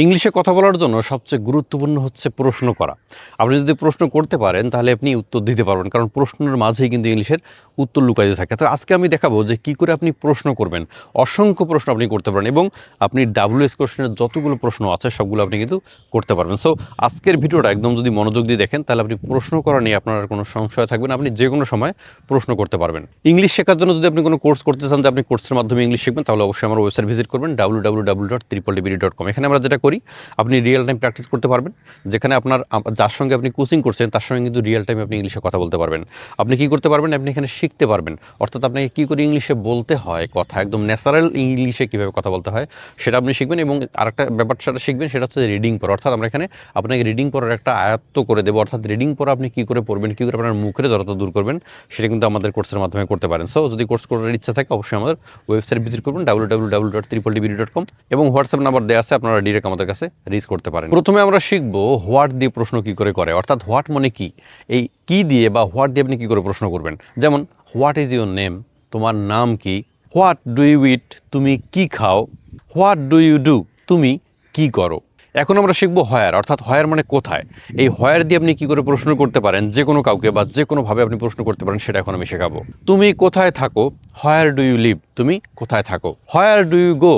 ইংলিশে কথা বলার জন্য সবচেয়ে গুরুত্বপূর্ণ হচ্ছে প্রশ্ন করা। আপনি যদি প্রশ্ন করতে পারেন তাহলে আপনি উত্তর দিতে পারবেন। কারণ প্রশ্নের মাঝেই কিন্তু ইংলিশের উত্তর লুকায়িত থাকে। তো আজকে আমি দেখাবো যে কী করে আপনি প্রশ্ন করবেন। অসংখ্য প্রশ্ন আপনি করতে পারেন এবং আপনি WH কোয়েশ্চেনের যতগুলো প্রশ্ন আছে সবগুলো আপনি কিন্তু করতে পারবেন। সো আজকের ভিডিওটা একদম যদি মনোযোগ দিয়ে দেখেন তাহলে আপনি প্রশ্ন করা নিয়ে আপনার আর কোনো সংশয় থাকবে না। আপনি যেকোনো সময় প্রশ্ন করতে পারবেন। ইংলিশ শেখার জন্য যদি আপনি কোনো কোর্স করতে চান যে আপনি কোর্সের মাধ্যমে ইংলিশ শিখবেন তাহলে অবশ্যই আমার ওয়েবসাইট ভিজিট করবেন www.triple-dbd.com। এখানে আমরা যেটা করি আপনি রিয়েল টাইম প্র্যাকটিস করতে পারবেন। যেখানে আপনার যার সঙ্গে আপনি কোচিং করছেন তার সঙ্গে কিন্তু রিয়েল টাইমে আপনি ইংলিশে কথা বলতে পারবেন। আপনি কি করতে পারবেন? আপনি এখানে শিখতে পারবেন। অর্থাৎ আপনাকে কী করে ইংলিশে বলতে হয় কথা, একদম ন্যাচারাল ইংলিশে কীভাবে কথা বলতে হয় সেটা আপনি শিখবেন এবং আরেকটা ব্যাপার সেটা শিখবেন সেটা হচ্ছে রিডিং পড়া। অর্থাৎ আমরা এখানে আপনাকে রিডিং পড়ার একটা আয়ত্ত করে দেবো। অর্থাৎ রিডিং পড়া আপনি কী করে পড়বেন, কী করে আপনার মুখের জড়তা দূর করবেন সেটা কিন্তু আমাদের কোর্সের মাধ্যমে করতে পারেন। সো যদি কোর্স করার ইচ্ছা থাকে অবশ্যই আমাদের ওয়েবসাইট ভিজিট করবেন www.triple-dbd.com এবং হোয়াটসঅ্যাপ নাম্বার দেওয়া আছে, আপনারা ডিরেক্ট আমাদের কাছে রিচ করতে পারেন। প্রথমে আমরা শিখবো হোয়াট দিয়ে প্রশ্ন কী করে করে। অর্থাৎ হোয়াট মানে কি, এই কি দিয়ে বা হোয়াট দিয়ে আপনি কী করে প্রশ্ন করবেন। যেমন হোয়াট ইজ ইউর নেম, তোমার নাম কি। হোয়াট ডু ইউ ইট, তুমি কি খাও। হোয়াট ডু ইউ ডু, তুমি কি করো। এখন আমরা শিখবো হয়ার, অর্থাৎ হয়ার মানে কোথায়। এই হয়ার দিয়ে আপনি কি করে প্রশ্ন করতে পারেন যে কোনো কাউকে বা যে কোনোভাবে আপনি প্রশ্ন করতে পারেন সেটা এখন আমি শেখাবো। তুমি কোথায় থাকো, হোয়ার ডু ইউ লিভ, তুমি কোথায় থাকো। হোয়ার ডু ইউ গো,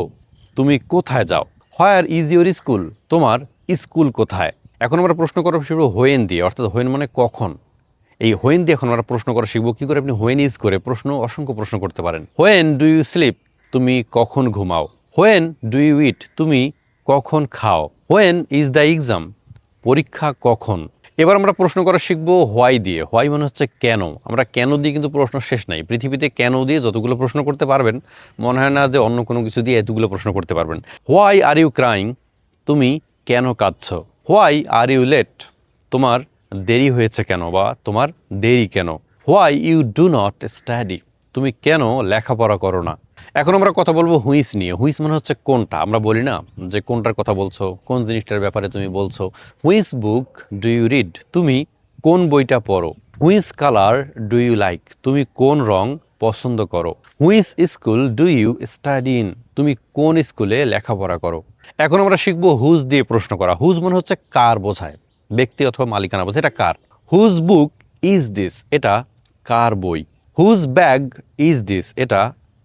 তুমি কোথায় যাও। হোয়ার ইজ ইউর স্কুল, তোমার স্কুল কোথায়। এখন আমরা প্রশ্ন করা শিখবো হোয়েন দিয়ে, অর্থাৎ হোয়েন মানে কখন। এই হোয়েন দিয়ে এখন আমরা প্রশ্ন করা শিখবো কী করে আপনি হোয়েন ইজ করে অসংখ্য প্রশ্ন করতে পারেন। হোয়েন ডু ইউ স্লিপ, তুমি কখন ঘুমাও। হোয়েন ডু ইউ ইট, তুমি কখন খাও। হোয়েন ইজ দ্য এক্সাম, পরীক্ষা কখন। এবার আমরা প্রশ্ন করা শিখবো হোয়াই দিয়ে। হোয়াই মানে হচ্ছে কেন। আমরা কেন দিয়ে কিন্তু প্রশ্ন শেষ নাই। পৃথিবীতে কেন দিয়ে যতগুলো প্রশ্ন করতে পারবেন মনে হয় না যে অন্য কোনো কিছু দিয়ে এতগুলো প্রশ্ন করতে পারবেন। হোয়াই আর ইউ ক্রাইং, তুমি কেন কাঁদছ। হোয়াই আর ইউ লেট, তোমার দেরি হয়েছে কেন বা তোমার দেরি কেন। Why you do not study, তুমি কেন লেখাপড়া করো না। এখন আমরা কথা বলবো হুইস নিয়ে। হুইস মানে হচ্ছে কোনটা। আমরা বলি না যে কোনটার কথা বলছো, কোন জিনিসটার ব্যাপারে তুমি বলছো। হুইস বুক ডু ইউ রিড, তুমি কোন বইটা পড়ো। হুইস কালার ডু ইউ লাইক, তুমি কোন রং পছন্দ করো। Which school do you study in, তুমি কোন স্কুলে লেখাপড়া করো। এখন আমরা শিখবো হুজ দিয়ে প্রশ্ন করা। হুজ মানে হচ্ছে কার বোঝায়, ব্যক্তি অথবা মালিকানা বোঝায়, এটা কার। হুজ বুক ইজ দিস, এটা কার বই। হুজ ব্যাগ ইজ দিস, এটা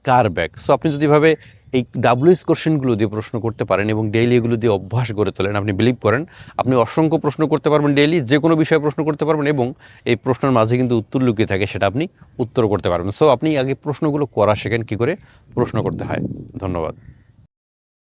কার ব্যাগ। সো আপনি যদি ভাবে এই WH কোশ্চেনগুলো দিয়ে প্রশ্ন করতে পারেন এবং ডেইলি এগুলো দিয়ে অভ্যাস গড়ে তোলেন, আপনি বিলিভ করেন আপনি অসংখ্য প্রশ্ন করতে পারবেন, ডেইলি যে কোনো বিষয়ে প্রশ্ন করতে পারবেন এবং এই প্রশ্নের মাঝে কিন্তু উত্তর লুকিয়ে থাকে, সেটা আপনি উত্তর করতে পারবেন। সো আপনি আগে প্রশ্নগুলো করা শেখেন কী করে প্রশ্ন করতে হয়। ধন্যবাদ।